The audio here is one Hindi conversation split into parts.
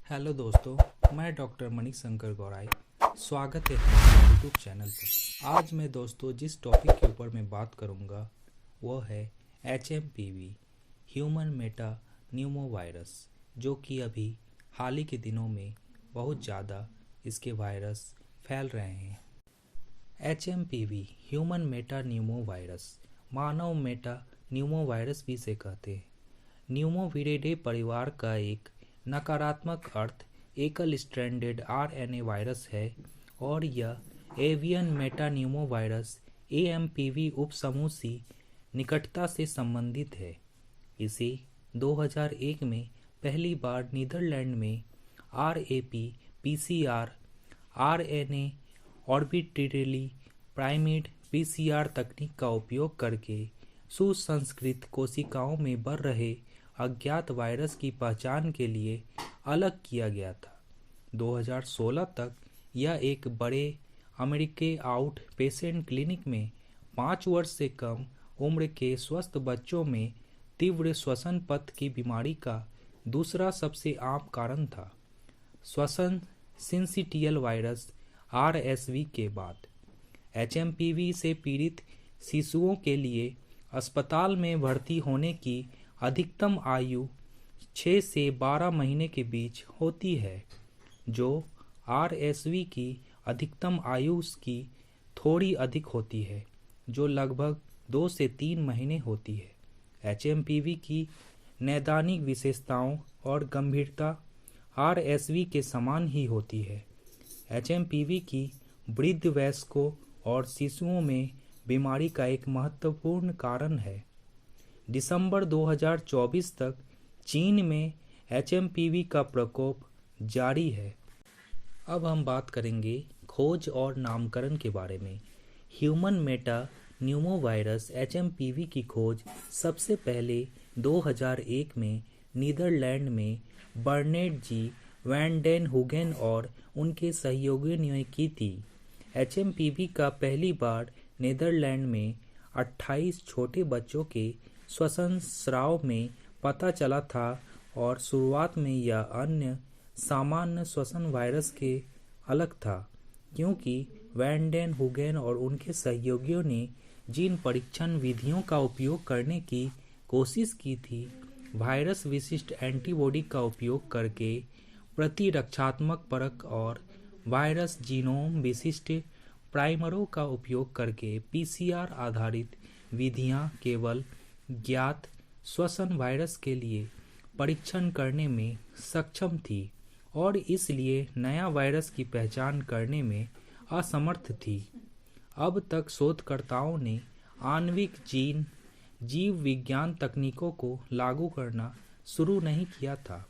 हेलो दोस्तों, मैं डॉक्टर मणि शंकर गौराई। स्वागत है हमारे यूट्यूब चैनल पर। आज मैं दोस्तों जिस टॉपिक के ऊपर मैं बात करूंगा वो है HMPV, human Meta Numa virus, जो कि अभी हाल ही के दिनों में बहुत ज़्यादा इसके वायरस फैल रहे हैं। HMPV human metapneumovirus, मानव मेटा न्यूमो वायरस भी से कहते हैं। न्यूमोविरिडे परिवार का एक नकारात्मक अर्थ एकल स्ट्रैंडेड RNA वायरस है और यह एवियन मेटान्यूमो वायरस AMPV उपसमूह से निकटता से संबंधित है। इसे 2001 में पहली बार नीदरलैंड में RAP-PCR RNA ऑर्बिटरली प्राइमेड PCR तकनीक का उपयोग करके सुसंस्कृत कोशिकाओं में बढ़ रहे अज्ञात वायरस की पहचान के लिए अलग किया गया था। 2016 तक यह एक बड़े अमेरिकी आउट पेशेंट क्लिनिक में 5 वर्ष से कम उम्र के स्वस्थ बच्चों में तीव्र श्वसन पथ की बीमारी का दूसरा सबसे आम कारण था, श्वसन सिंसिटियल वायरस RSV के बाद। HMPV से पीड़ित शिशुओं के लिए अस्पताल में भर्ती होने की अधिकतम आयु 6 से 12 महीने के बीच होती है, जो RSV की अधिकतम आयु की थोड़ी अधिक होती है, जो लगभग 2 से 3 महीने होती है। HMPV की नैदानिक विशेषताओं और गंभीरता RSV के समान ही होती है। HMPV की वृद्ध वयस्कों और शिशुओं में बीमारी का एक महत्वपूर्ण कारण है। दिसंबर 2024 तक चीन में HMPV का प्रकोप जारी है। अब हम बात करेंगे खोज और नामकरण के बारे में। Human Meta Numa virus HMPV की खोज सबसे पहले 2001 में नीदरलैंड में बर्नेट जी वैन डेन हुगेन और उनके सहयोगियों ने की थी। HMPV का पहली बार नीदरलैंड में 28 छोटे बच्चों के श्वसन स्राव में पता चला था और शुरुआत में यह अन्य सामान्य श्वसन वायरस के अलग था, क्योंकि वैन डेन हुगेन और उनके सहयोगियों ने जिन परीक्षण विधियों का उपयोग करने की कोशिश की थी, वायरस विशिष्ट एंटीबॉडी का उपयोग करके प्रतिरक्षात्मक परख और वायरस जीनोम विशिष्ट प्राइमरों का उपयोग करके PCR आधारित विधियां केवल ज्ञात श्वसन वायरस के लिए परीक्षण करने में सक्षम थी और इसलिए नया वायरस की पहचान करने में असमर्थ थी। अब तक शोधकर्ताओं ने आणविक जीव विज्ञान तकनीकों को लागू करना शुरू नहीं किया था।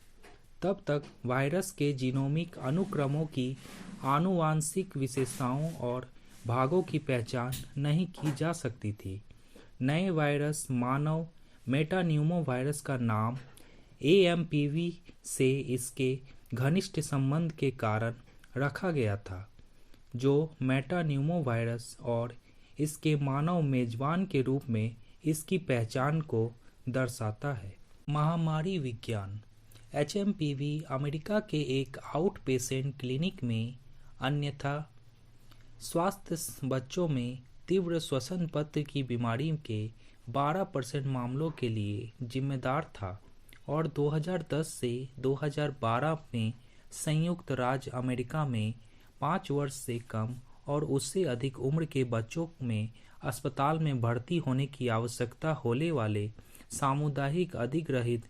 तब तक वायरस के जीनोमिक अनुक्रमों की आनुवांशिक विशेषताओं और भागों की पहचान नहीं की जा सकती थी। नए वायरस मानव मेटान्यूमो वायरस का नाम AMPV से इसके घनिष्ठ संबंध के कारण रखा गया था, जो मेटान्यूमो वायरस और इसके मानव मेजबान के रूप में इसकी पहचान को दर्शाता है। महामारी विज्ञान। HMPV अमेरिका के एक आउट पेशेंट क्लिनिक में अन्यथा स्वास्थ्य बच्चों में तीव्र श्वसन पथ की बीमारी के 12% मामलों के लिए जिम्मेदार था और 2010 से 2012 में संयुक्त राज्य अमेरिका में 5 वर्ष से कम और उससे अधिक उम्र के बच्चों में अस्पताल में भर्ती होने की आवश्यकता होने वाले सामुदायिक अधिग्रहित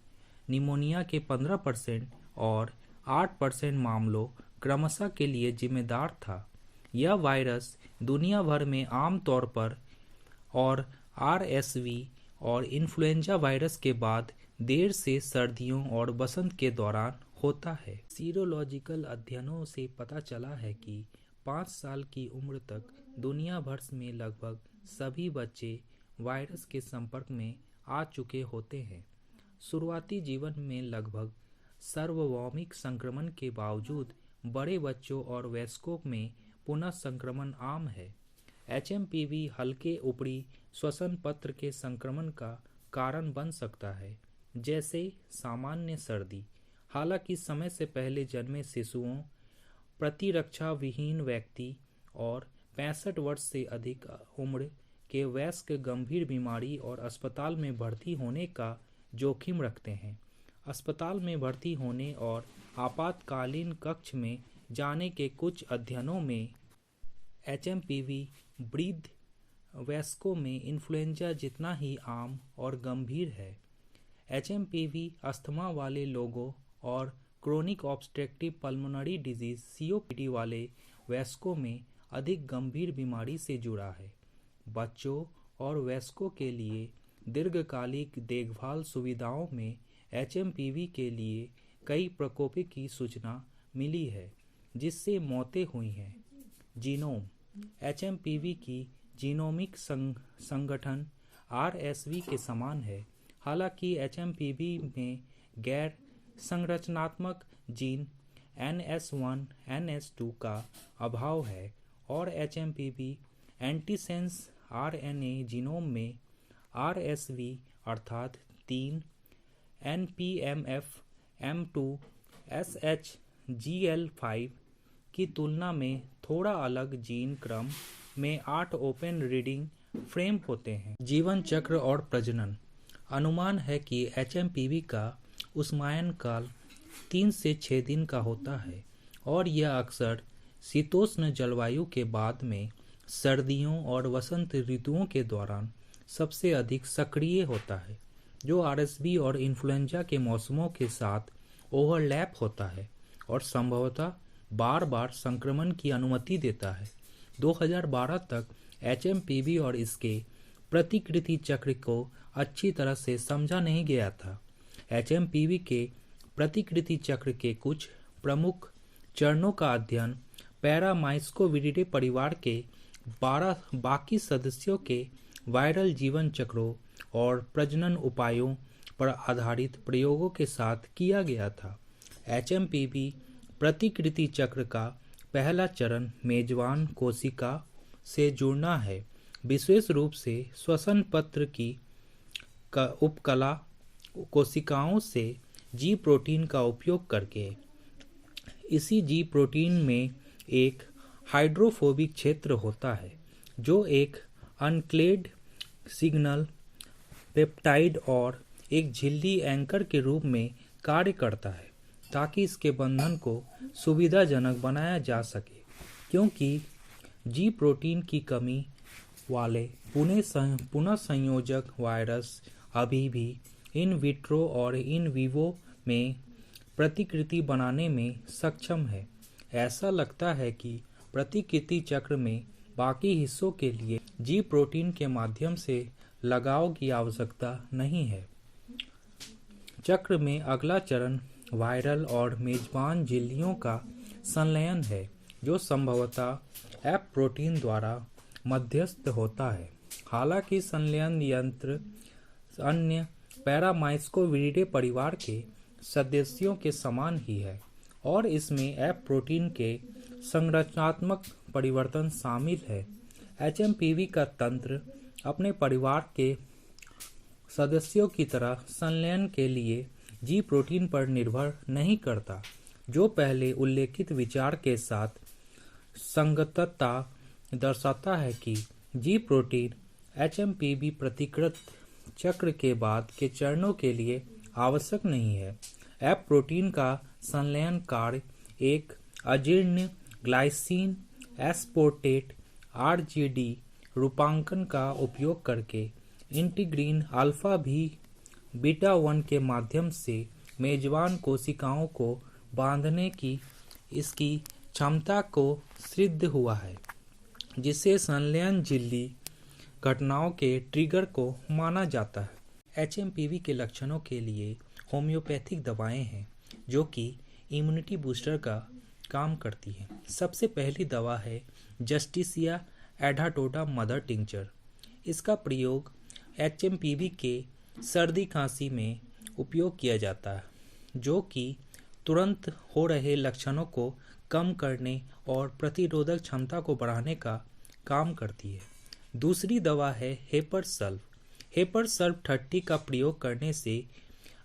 निमोनिया के 15% और 8% मामलों क्रमशः के लिए जिम्मेदार था। यह वायरस दुनिया भर में आम तौर पर और RSV और इन्फ्लुएंजा वायरस के बाद देर से सर्दियों और बसंत के दौरान होता है। सीरोलॉजिकल अध्ययनों से पता चला है कि 5 साल की उम्र तक दुनिया भर में लगभग सभी बच्चे वायरस के संपर्क में आ चुके होते हैं। शुरुआती जीवन में लगभग सार्वभौमिक संक्रमण के बावजूद बड़े बच्चों और वयस्कों में पुनः संक्रमण आम है। HMPV हल्के ऊपरी श्वसन पत्र के संक्रमण का कारण बन सकता है, जैसे सामान्य सर्दी, हालांकि समय से पहले जन्मे शिशुओं, प्रतिरक्षा विहीन व्यक्ति और 65 वर्ष से अधिक उम्र के वयस्क गंभीर बीमारी और अस्पताल में भर्ती होने का जोखिम रखते हैं। अस्पताल में भर्ती होने और आपातकालीन कक्ष में जाने के कुछ अध्ययनों में एचएमपीवी वृद्ध वयस्कों में इन्फ्लुएंजा जितना ही आम और गंभीर है। एचएमपीवी अस्थमा वाले लोगों और chronic obstructive pulmonary disease COPD वाले वयस्कों में अधिक गंभीर बीमारी से जुड़ा है। बच्चों और वयस्कों के लिए दीर्घकालिक देखभाल सुविधाओं में एचएमपीवी के लिए कई प्रकोपों की सूचना मिली है जिससे मौतें हुई हैं। जीनोम एचएमपीवी की जीनोमिक संगठन आरएसवी के समान है। हालांकि एचएमपीवी में गैर संरचनात्मक जीन NS1, NS2 का अभाव है और एचएमपीवी एंटीसेंस आरएनए जीनोम में आरएसवी अर्थात 3 NPMF M2 SHGL5 की तुलना में थोड़ा अलग जीन क्रम में 8 ओपन रीडिंग फ्रेम होते हैं। जीवन चक्र और प्रजनन अनुमान है कि एचएमपीवी का उष्मायन काल 3 से 6 दिन का होता है और यह अक्सर शीतोष्ण जलवायु के बाद में सर्दियों और वसंत ऋतुओं के दौरान सबसे अधिक सक्रिय होता है, जो आरएसवी और इन्फ्लुएंजा के मौसमों के साथ ओवरलैप होता है और संभवतः बार बार संक्रमण की अनुमति देता है। 2012 तक एचएमपीवी और इसके प्रतिकृति चक्र को अच्छी तरह से समझा नहीं गया था। एचएमपीवी के प्रतिकृति चक्र के कुछ प्रमुख चरणों का अध्ययन पैरामाइस्कोविरिडे परिवार के 12 बाकी सदस्यों के वायरल जीवन चक्रों और प्रजनन उपायों पर आधारित प्रयोगों के साथ किया गया था। एचएमपीवी प्रतिकृति चक्र का पहला चरण मेजबान कोशिका से जुड़ना है, विशेष रूप से श्वसन पत्र की उपकला कोशिकाओं से जी प्रोटीन का उपयोग करके। इसी जी प्रोटीन में एक हाइड्रोफोबिक क्षेत्र होता है जो एक अनक्लेड सिग्नल पेप्टाइड और एक झिल्ली एंकर के रूप में कार्य करता है ताकि इसके बंधन को सुविधाजनक बनाया जा सके। क्योंकि जी प्रोटीन की कमी वाले पुनः संयोजक वायरस अभी भी इन विट्रो और इन विवो में प्रतिकृति बनाने में सक्षम है। ऐसा लगता है कि प्रतिकृति चक्र में बाकी हिस्सों के लिए जी प्रोटीन के माध्यम से लगाव की आवश्यकता नहीं है। चक्र में अगला चरण वायरल और मेजबान झिल्लियों का संलयन है, जो संभवतः एफ प्रोटीन द्वारा मध्यस्थ होता है। हालांकि संलयन यंत्र अन्य पैरामाइस्कोविरिडे परिवार के सदस्यों के समान ही है और इसमें एफ प्रोटीन के संरचनात्मक परिवर्तन शामिल है। एचएमपीवी का तंत्र अपने परिवार के सदस्यों की तरह संलयन के लिए जी प्रोटीन पर निर्भर नहीं करता, जो पहले उल्लेखित विचार के साथ संगतता दर्शाता है कि जी प्रोटीन एचएमपीवी प्रतिकृत चक्र के बाद के चरणों के लिए आवश्यक नहीं है। एफ प्रोटीन का संलयन कार्य एक अजीर्ण ग्लाइसिन एस्पार्टेट आरजीडी रूपांकन का उपयोग करके इंटीग्रीन अल्फा भी बीटा 1 के माध्यम से मेजबान कोशिकाओं को बांधने की इसकी क्षमता को सिद्ध हुआ है, जिसे संलयन झिल्ली घटनाओं के ट्रिगर को माना जाता है। एचएमपीवी के लक्षणों के लिए होम्योपैथिक दवाएं हैं जो कि इम्यूनिटी बूस्टर का काम करती हैं। सबसे पहली दवा है जस्टिसिया एडाटोडा मदर टिंचर। इसका प्रयोग एचएमपीवी के सर्दी खांसी में उपयोग किया जाता है, जो कि तुरंत हो रहे लक्षणों को कम करने और प्रतिरोधक क्षमता को बढ़ाने का काम करती है। दूसरी दवा है हेपर सल्फ। हेपर सल्फ 30 का प्रयोग करने से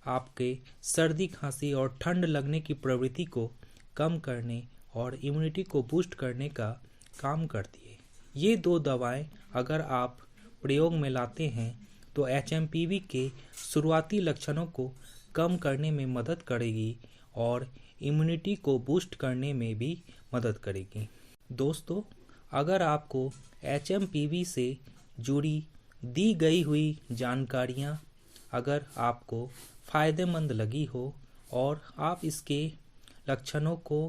आपके सर्दी खांसी और ठंड लगने की प्रवृत्ति को कम करने और इम्यूनिटी को बूस्ट करने का काम करती है। ये 2 दवाएं अगर आप प्रयोग में लाते हैं तो HMPV के शुरुआती लक्षणों को कम करने में मदद करेगी और इम्यूनिटी को बूस्ट करने में भी मदद करेगी। दोस्तों, अगर आपको HMPV से जुड़ी दी गई हुई जानकारियाँ अगर आपको फ़ायदेमंद लगी हो और आप इसके लक्षणों को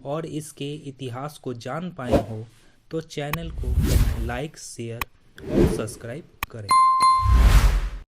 और इसके इतिहास को जान पाए हो तो चैनल को लाइक, शेयर और सब्सक्राइब करें।